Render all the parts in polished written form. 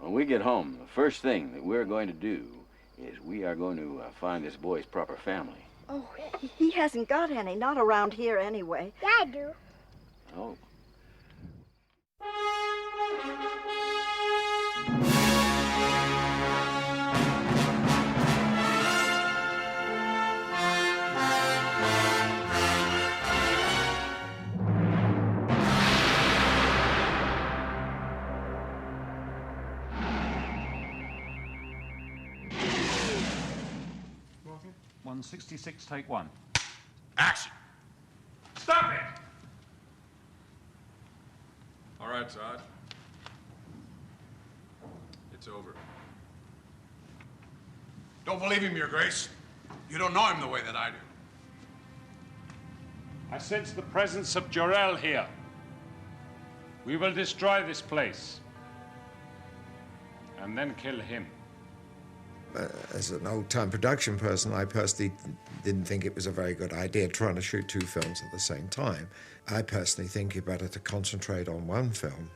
When we get home, the first thing that we're going to do is we are going to find this boy's proper family. Oh, he hasn't got any, not around here anyway. Yeah, I do. Oh. Walking. 166, take one. Action! Stop it! All right, Todd. It's over. Don't believe him, Your Grace. You don't know him the way that I do. I sense the presence of Jor-El here. We will destroy this place. And then kill him. As an old-time production person, I personally didn't think it was a very good idea trying to shoot two films at the same time. I personally think you're better to concentrate on one film,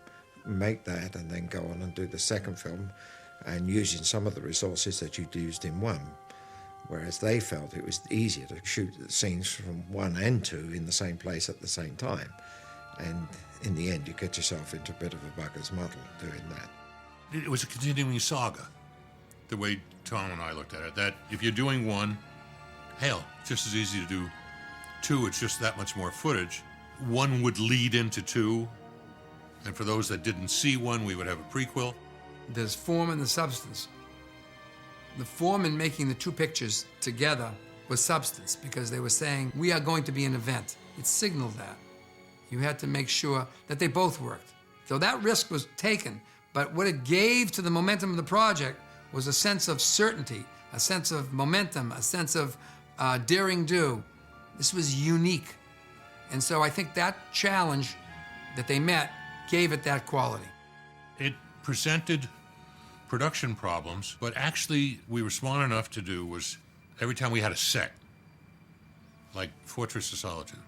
make that, and then go on and do the second film, and using some of the resources that you'd used in one. Whereas they felt it was easier to shoot scenes from one and two in the same place at the same time. And in the end, you get yourself into a bit of a bugger's muddle doing that. It was a continuing saga, the way Tom and I looked at it, that if you're doing one, hell, it's just as easy to do two, it's just that much more footage. One would lead into two, and for those that didn't see one, we would have a prequel. There's form and the substance. The form in making the two pictures together was substance, because they were saying, we are going to be an event. It signaled that. You had to make sure that they both worked. So that risk was taken, but what it gave to the momentum of the project was a sense of certainty, a sense of momentum, a sense of daring do. This was unique. And so I think that challenge that they met gave it that quality. It presented production problems, but actually we were smart enough to do was, every time we had a set, like Fortress of Solitude,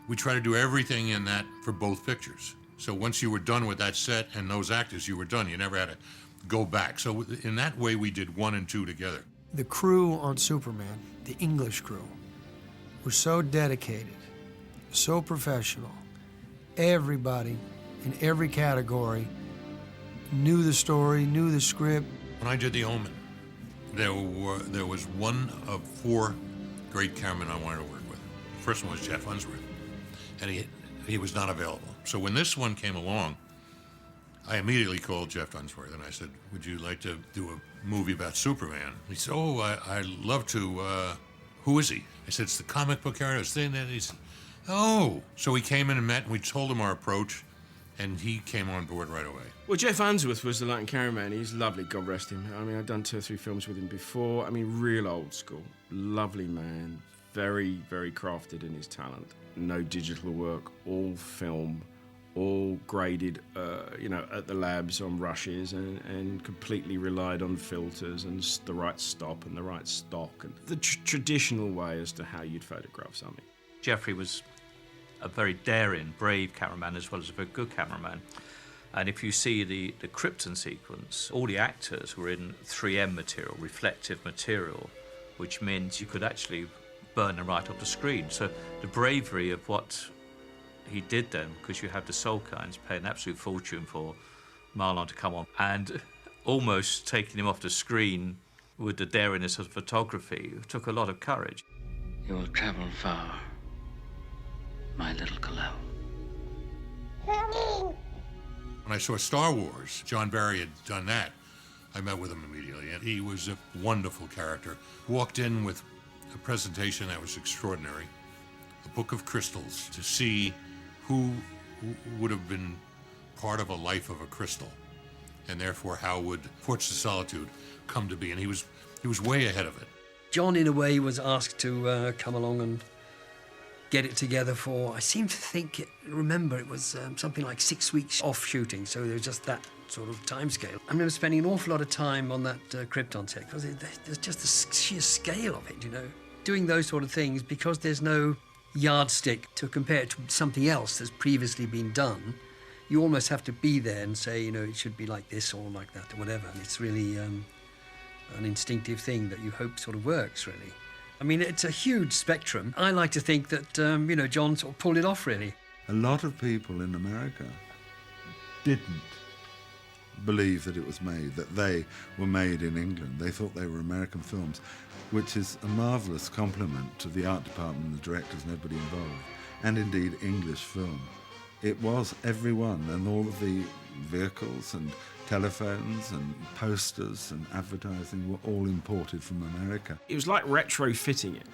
we tried to do everything in that for both pictures. So once you were done with that set and those actors, you were done. You never had to go back. So in that way, we did one and two together. The crew on Superman, the English crew, were so dedicated, so professional. Everybody in every category knew the story, knew the script. When I did The Omen, there was one of four great cameramen I wanted to work with. The first one was Jeff Hunsworth, and he was not available. So when this one came along, I immediately called Jeff Hunsworth and I said, would you like to do a movie about Superman? He said, oh, I'd love to. Who is he? I said, it's the comic book artist thing. He said, oh. So we came in and met, and we told him our approach, and he came on board right away. Well, Jeff Hansworth was the light and cameraman. He's lovely, God rest him. I mean, I've done 2 or 3 films with him before. I mean, real old school. Lovely man. Very, very crafted in his talent. No digital work, all film, all graded, at the labs on rushes, and completely relied on filters and the right stop and the right stock and the traditional way as to how you'd photograph something. Jeffrey was a very daring, brave cameraman as well as a very good cameraman. And if you see the Krypton sequence, all the actors were in 3M material, reflective material, which means you could actually burn them right off the screen. So the bravery of what he did then, because you have the Soulkinds pay an absolute fortune for Marlon to come on, and almost taking him off the screen with the daringness of photography took a lot of courage. You will travel far, my little Kal-El. When I saw Star Wars, John Barry had done that. I met with him immediately, and he was a wonderful character. Walked in with a presentation that was extraordinary, a book of crystals, to see who would have been part of a life of a crystal, and therefore how would Fortress of Solitude come to be, and he was way ahead of it. John, in a way, was asked to come along and get it together for, I seem to remember it was something like 6 weeks off shooting, so there was just that sort of time scale. I remember spending an awful lot of time on that Krypton set, because there's just the sheer scale of it, Doing those sort of things, because there's no yardstick to compare it to something else that's previously been done, you almost have to be there and say, you know, it should be like this or like that or whatever. And it's really an instinctive thing that you hope sort of works, really. I mean, it's a huge spectrum. I like to think that, you know, John sort of pulled it off, really. A lot of people in America didn't believe that it was made, that they were made in England. They thought they were American films, which is a marvellous compliment to the art department, the directors and everybody involved, and indeed English film. It was everyone, and all of the vehicles and telephones and posters and advertising were all imported from America. It was like retrofitting it.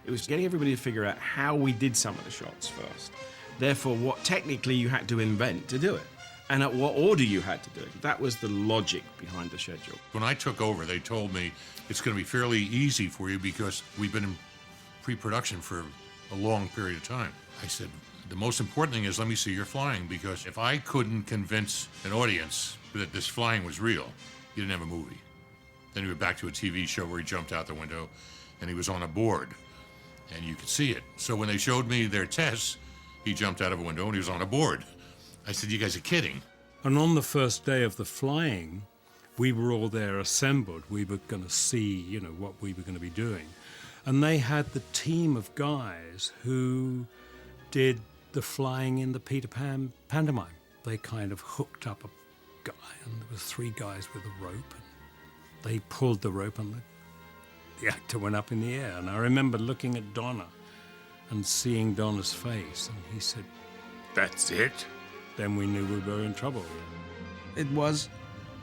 It was getting everybody to figure out how we did some of the shots first. Therefore, what technically you had to invent to do it, and at what order you had to do it. That was the logic behind the schedule. When I took over, they told me it's going to be fairly easy for you because we've been in pre-production for a long period of time. I said, the most important thing is let me see your flying, because if I couldn't convince an audience that this flying was real, you didn't have a movie. Then he went back to a TV show where he jumped out the window and he was on a board and you could see it. So when they showed me their tests, he jumped out of a window and he was on a board. I said, you guys are kidding. And on the first day of the flying, we were all there assembled. We were going to see, you know, what we were going to be doing. And they had the team of guys who did the flying in the Peter Pan pantomime. They kind of hooked up a guy, and there was 3 guys with a rope. And they pulled the rope, and the actor went up in the air. And I remember looking at Donna and seeing Donna's face, and he said, "That's it." Then we knew we were in trouble. It was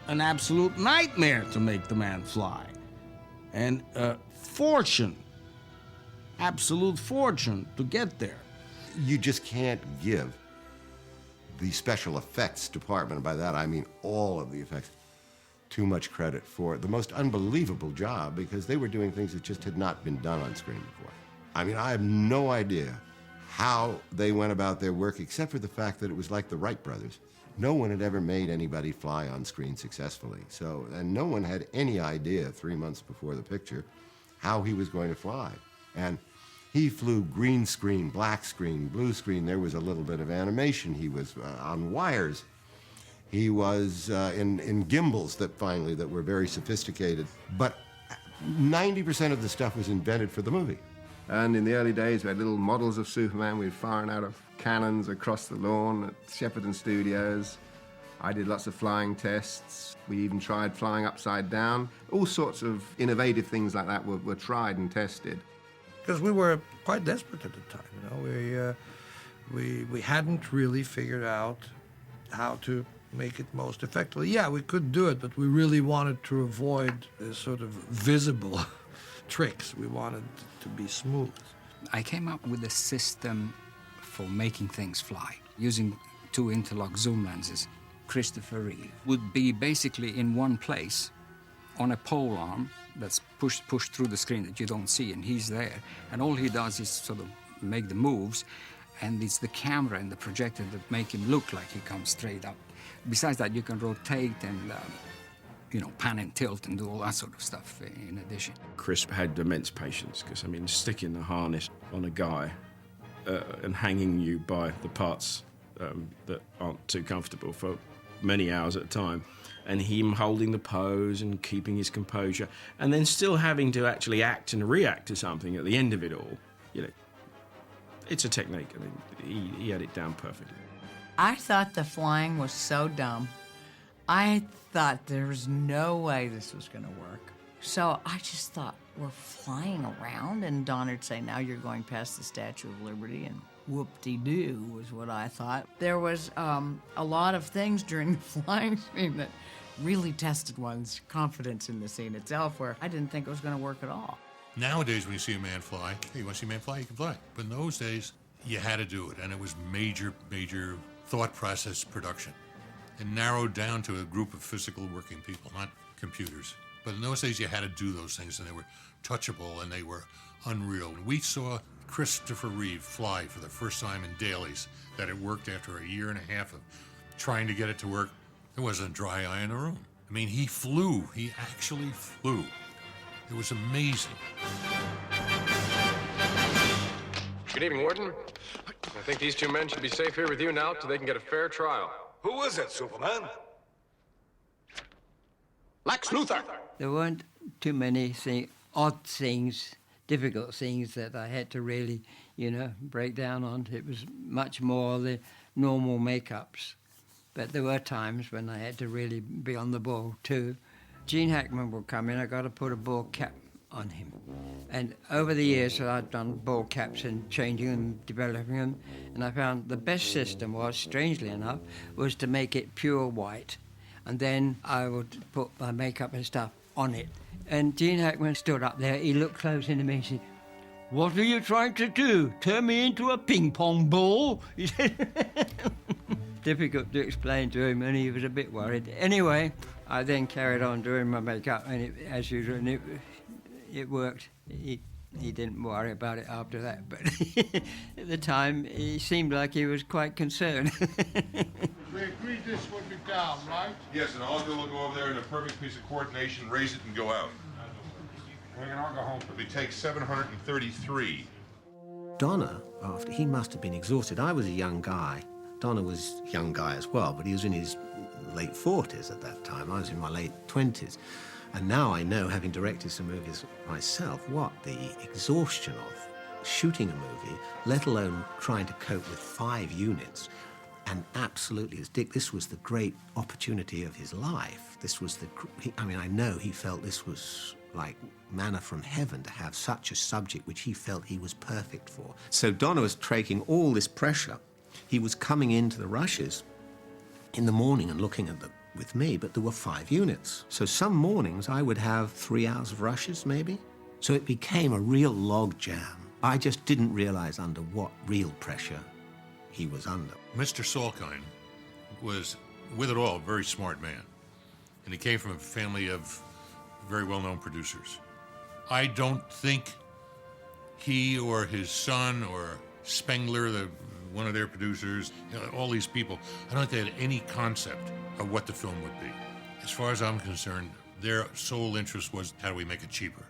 an absolute nightmare to make the man fly. And a fortune, absolute fortune to get there. You just can't give the special effects department, and by that I mean all of the effects, too much credit for the most unbelievable job, because they were doing things that just had not been done on screen before. I mean, I have no idea how they went about their work, except for the fact that it was like the Wright brothers. No one had ever made anybody fly on screen successfully. So, and no one had any idea 3 months before the picture how he was going to fly. And he flew green screen, black screen, blue screen. There was a little bit of animation. He was on wires. He was in gimbals that were very sophisticated. But 90% of the stuff was invented for the movie. And in the early days, we had little models of Superman. We were firing out of cannons across the lawn at Shepperton Studios. I did lots of flying tests. We even tried flying upside down. All sorts of innovative things like that were tried and tested. Because we were quite desperate at the time, you know. We hadn't really figured out how to make it most effectively. Yeah, we could do it, but we really wanted to avoid the sort of visible tricks. We wanted to be smooth. I came up with a system for making things fly, using 2 interlock zoom lenses. Christopher Reeve would be basically in one place on a pole arm that's pushed through the screen that you don't see, and he's there. And all he does is sort of make the moves, and it's the camera and the projector that make him look like he comes straight up. Besides that, you can rotate and you know, pan and tilt and do all that sort of stuff in addition. Chris had immense patience, because, I mean, sticking the harness on a guy and hanging you by the parts that aren't too comfortable for many hours at a time, and him holding the pose and keeping his composure, and then still having to actually act and react to something at the end of it all, you know, it's a technique. I mean, he had it down perfectly. I thought the flying was so dumb. I thought there was no way this was going to work. So I just thought, we're flying around, and Don would say, now you're going past the Statue of Liberty, and whoop-de-doo was what I thought. There was a lot of things during the flying scene that really tested one's confidence in the scene itself, where I didn't think it was going to work at all. Nowadays, when you see a man fly, hey, you want to see a man fly, you can fly. But in those days, you had to do it, and it was major thought process production. It narrowed down to a group of physical working people, not computers. But in those days, you had to do those things, and they were touchable, and they were unreal. When we saw Christopher Reeve fly for the first time in dailies, that it worked after a year and a half of trying to get it to work, there wasn't a dry eye in the room. I mean, he flew. He actually flew. It was amazing. Good evening, Warden. I think these 2 men should be safe here with you now till they can get a fair trial. Who is it, Superman? Lex Luthor. There weren't too many odd things, difficult things that I had to really, break down on. It was much more the normal makeups. But there were times when I had to really be on the ball too. Gene Hackman would come in, I got to put a ball cap on him. And over the years I'd done ball caps and changing them, developing them, and I found the best system was, strangely enough, was to make it pure white. And then I would put my makeup and stuff on it. And Gene Hackman stood up there, he looked close into me and said, "What are you trying to do? Turn me into a ping pong ball?" He said. Difficult to explain to him, and he was a bit worried. Anyway, I then carried on doing my makeup, and as usual, and it worked. He didn't worry about it after that, but at the time, he seemed like he was quite concerned. We agreed this would be down, right? Yes, and all will go over there in a perfect piece of coordination, raise it, and go out. We can all go home. We take 733. Donner, he must have been exhausted. I was a young guy. Donner was a young guy as well, but he was in his late 40s at that time. I was in my late 20s. And now I know, having directed some movies myself, what the exhaustion of shooting a movie, let alone trying to cope with 5 units. And absolutely, as Dick, this was the great opportunity of his life. This was I know he felt this was like manna from heaven to have such a subject which he felt he was perfect for. So Donner was taking all this pressure. He was coming into the rushes in the morning and looking at them with me, but there were 5 units. So some mornings I would have 3 hours of rushes, maybe. So it became a real log jam. I just didn't realize under what real pressure he was under. Mr. Salkind was, with it all, a very smart man. And he came from a family of very well-known producers. I don't think he or his son or Spengler, one of their producers, all these people, I don't think they had any concept of what the film would be. As far as I'm concerned, their sole interest was, how do we make it cheaper?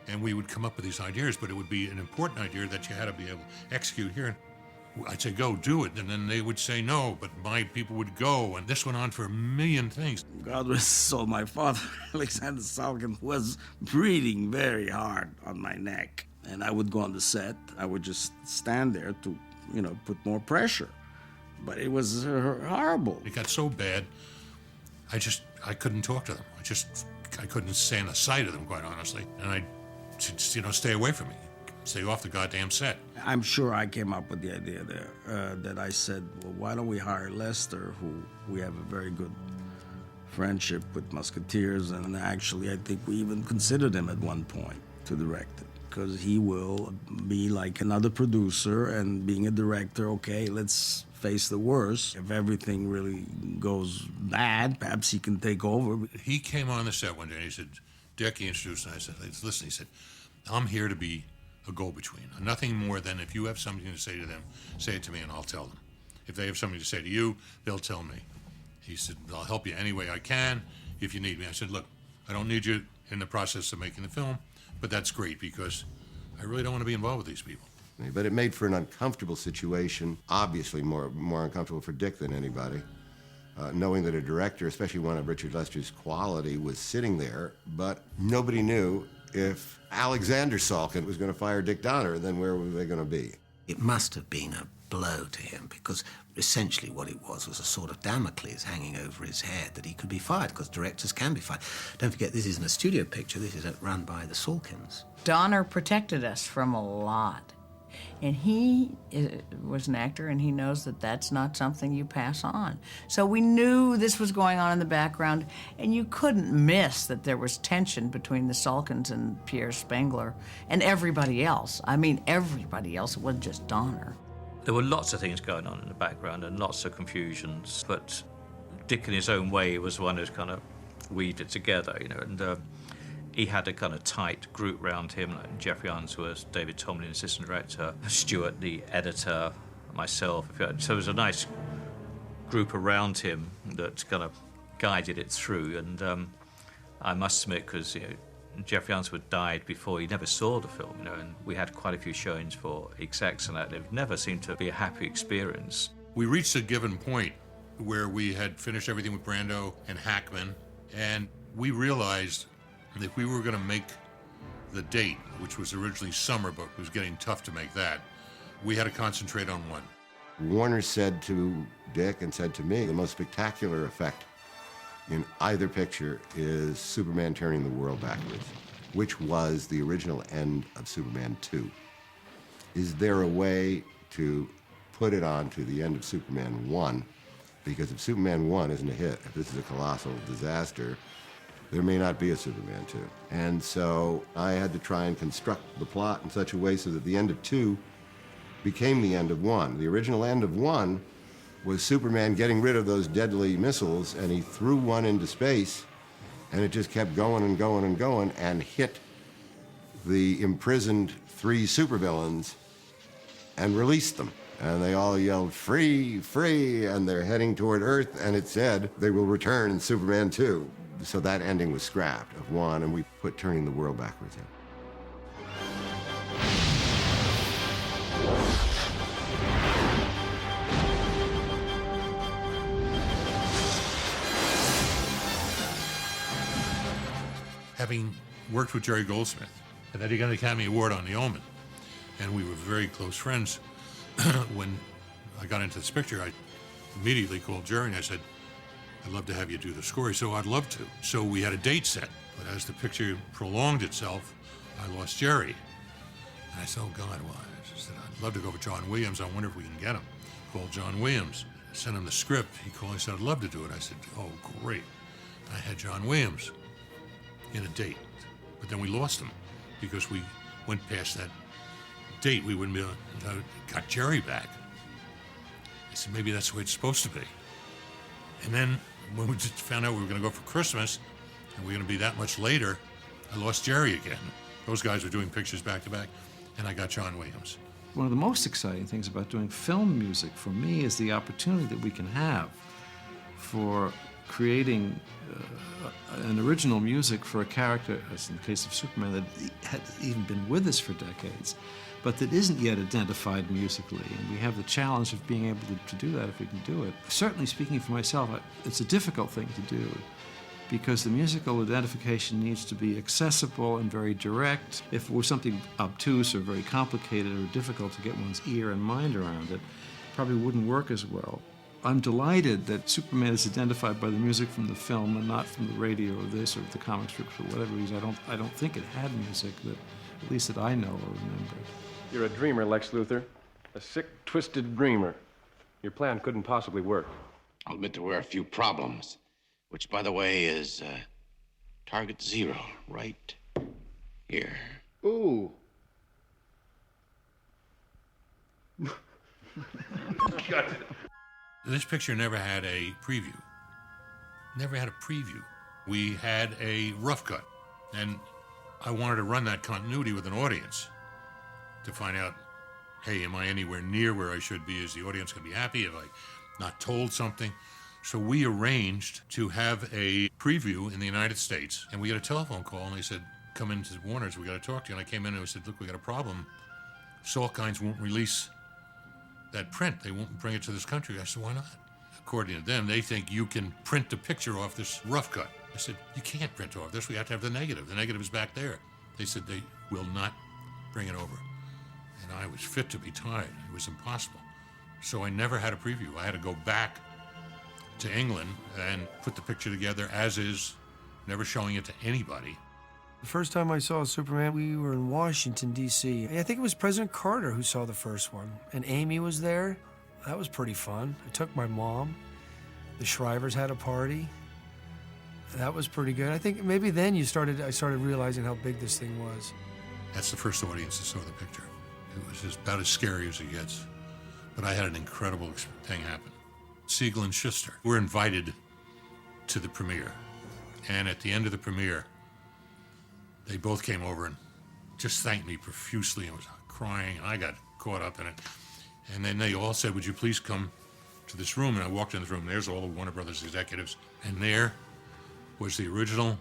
And we would come up with these ideas, but it would be an important idea that you had to be able to execute here. I'd say, go, do it, and then they would say no, but my people would go, and this went on for a million things. God rest his soul, my father, Alexander Salkind, was breathing very hard on my neck. And I would go on the set, I would just stand there to, put more pressure. But it was horrible. It got so bad, I couldn't talk to them. I couldn't stand the sight of them, quite honestly. And I said, stay away from me. Stay off the goddamn set. I'm sure I came up with the idea there, that I said, well, why don't we hire Lester, who we have a very good friendship with Musketeers, and actually I think we even considered him at one point to direct it, because he will be like another producer, and being a director, okay, let's face the worst. If everything really goes bad, perhaps he can take over. He came on the set one day and he said, Dick, he introduced, and I said, listen, he said, I'm here to be a go-between. Nothing more than if you have something to say to them, say it to me and I'll tell them. If they have something to say to you, they'll tell me. He said, I'll help you any way I can if you need me. I said, look, I don't need you in the process of making the film, but that's great because I really don't want to be involved with these people. But it made for an uncomfortable situation, obviously more uncomfortable for Dick than anybody, knowing that a director, especially one of Richard Lester's quality, was sitting there, but nobody knew if Alexander Salkind was going to fire Dick Donner, then where were they going to be? It must have been a blow to him, because essentially what it was a sort of Damocles hanging over his head that he could be fired, because directors can be fired. Don't forget, this isn't a studio picture, this is run by the Salkinds. Donner protected us from a lot. And he was an actor, and he knows that that's not something you pass on. So we knew this was going on in the background, and you couldn't miss that there was tension between the Salkinds and Pierre Spengler and everybody else. I mean, everybody else. It wasn't just Donner. There were lots of things going on in the background and lots of confusions, but Dick, in his own way, was one who kind of weaved it together, and he had a kind of tight group around him, like Jeffrey Hansworth, David Tomlin, assistant director, Stuart, the editor, myself. So there was a nice group around him that kind of guided it through. And I must admit, because Jeffrey Hansworth died before he never saw the film, and we had quite a few showings for execs and that. It never seemed to be a happy experience. We reached a given point where we had finished everything with Brando and Hackman, and we realized that if we were going to make the date, which was originally summer, but was getting tough to make that, we had to concentrate on one. Warner said to Dick and said to me, the most spectacular effect in either picture is Superman turning the world backwards, which was the original end of Superman 2. Is there a way to put it on to the end of Superman 1? Because if Superman 1 isn't a hit, if this is a colossal disaster, there may not be a Superman 2. And so I had to try and construct the plot in such a way so that the end of 2 became the end of 1. The original end of 1 was Superman getting rid of those deadly missiles, and he threw one into space, and it just kept going and going and going, and hit the imprisoned 3 supervillains and released them. And they all yelled, "Free, free," and they're heading toward Earth, and it said they will return in Superman 2. So that ending was scrapped of 1, and we put turning the world backwards in. Having worked with Jerry Goldsmith, and then he got an Academy Award on The Omen, and we were very close friends. When I got into this picture, I immediately called Jerry and I said, "I'd love to have you do the score." So I'd love to. So we had a date set, but as the picture prolonged itself, I lost Jerry. And I said, "Oh God, why?" I said, "I'd love to go with John Williams. I wonder if we can get him." Called John Williams, sent him the script. He called and said, "I'd love to do it." I said, "Oh, great." I had John Williams in a date, but then we lost him because we went past that date. We wouldn't be able to got Jerry back. I said, maybe that's the way it's supposed to be. And then when we just found out we were going to go for Christmas and we were going to be that much later, I lost Jerry again. Those guys were doing pictures back to back, and I got John Williams. One of the most exciting things about doing film music for me is the opportunity that we can have for creating an original music for a character, as in the case of Superman, that had even been with us for decades, but that isn't yet identified musically. And we have the challenge of being able to do that if we can do it. Certainly, speaking for myself, it's a difficult thing to do because the musical identification needs to be accessible and very direct. If it was something obtuse or very complicated or difficult to get one's ear and mind around it, probably wouldn't work as well. I'm delighted that Superman is identified by the music from the film and not from the radio or this or the comic strips for whatever reason. I don't think it had music that, at least that I know or remember. You're a dreamer, Lex Luthor. A sick, twisted dreamer. Your plan couldn't possibly work. I'll admit there were a few problems, which, by the way, is target 0 right here. Ooh. Got it. This picture never had a preview. Never had a preview. We had a rough cut, and I wanted to run that continuity with an audience to find out, hey, am I anywhere near where I should be? Is the audience going to be happy? Have I not told something? So we arranged to have a preview in the United States, and we got a telephone call, and they said, come into Warner's, we got to talk to you. And I came in and I said, look, we got a problem. Salkinds won't release that print. They won't bring it to this country. I said, why not? According to them, they think you can print the picture off this rough cut. I said, you can't print off this. We have to have the negative. The negative is back there. They said they will not bring it over. And I was fit to be tied. It was impossible. So I never had a preview. I had to go back to England and put the picture together as is, never showing it to anybody. The first time I saw Superman, we were in Washington, D.C. I think it was President Carter who saw the first one, and Amy was there. That was pretty fun. I took my mom. The Shrivers had a party. That was pretty good. I think maybe then I started realizing how big this thing was. That's the first audience that saw the picture. It was about as scary as it gets. But I had an incredible thing happen. Siegel and Schuster were invited to the premiere. And at the end of the premiere, they both came over and just thanked me profusely and was crying, and I got caught up in it. And then they all said, would you please come to this room? And I walked in the room, there's all the Warner Brothers executives, and there was the original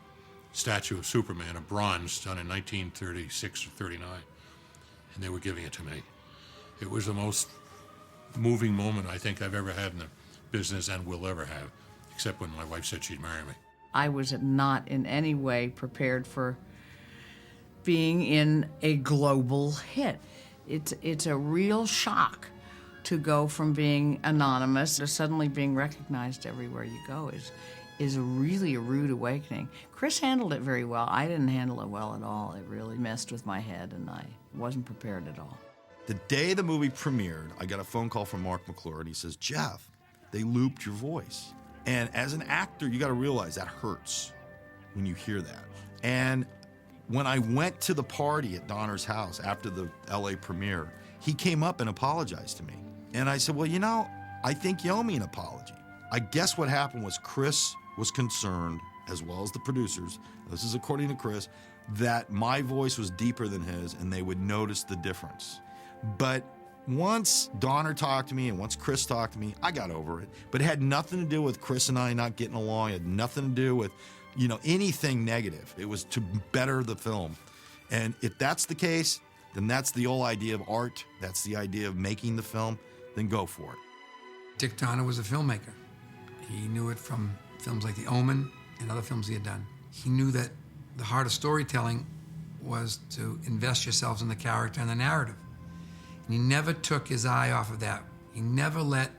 statue of Superman, a bronze done in 1936 or 39, and they were giving it to me. It was the most moving moment I think I've ever had in the business and will ever have, except when my wife said she'd marry me. I was not in any way prepared for being in a global hit. It's a real shock to go from being anonymous to suddenly being recognized everywhere you go is really a rude awakening. Chris handled it very well. I didn't handle it well at all. It really messed with my head, and I wasn't prepared at all. The day the movie premiered, I got a phone call from Mark McClure, and he says, Jeff, they looped your voice. And as an actor, you got to realize that hurts when you hear that. And when I went to the party at Donner's house after the LA premiere, he came up and apologized to me. And I said, well, you know, I think you owe me an apology. I guess what happened was Chris was concerned, as well as the producers, this is according to Chris, that my voice was deeper than his and they would notice the difference. But once Donner talked to me and once Chris talked to me, I got over it. But it had nothing to do with Chris and I not getting along. It had nothing to do with, you know, anything negative. It was to better the film. And if that's the case, then that's the whole idea of art. That's the idea of making the film. Then go for it. Dick Donner was a filmmaker. He knew it from films like The Omen and other films he had done. He knew that the heart of storytelling was to invest yourselves in the character and the narrative. And he never took his eye off of that. He never let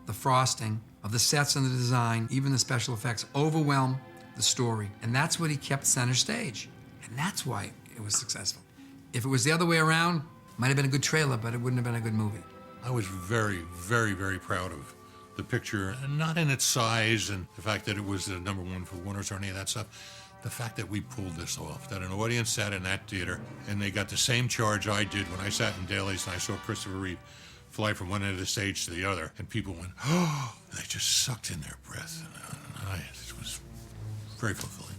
the frosting of the sets and the design, even the special effects, overwhelm the story. And that's what he kept center stage. And that's why it was successful. If it was the other way around, it might have been a good trailer, but it wouldn't have been a good movie. I was very, very, very proud of the picture, and not in its size and the fact that it was the #1 for Winners or any of that stuff. The fact that we pulled this off, that an audience sat in that theater and they got the same charge I did when I sat in Daly's and I saw Christopher Reeve fly from one end of the stage to the other, and people went, oh, they just sucked in their breath. And it was very fulfilling.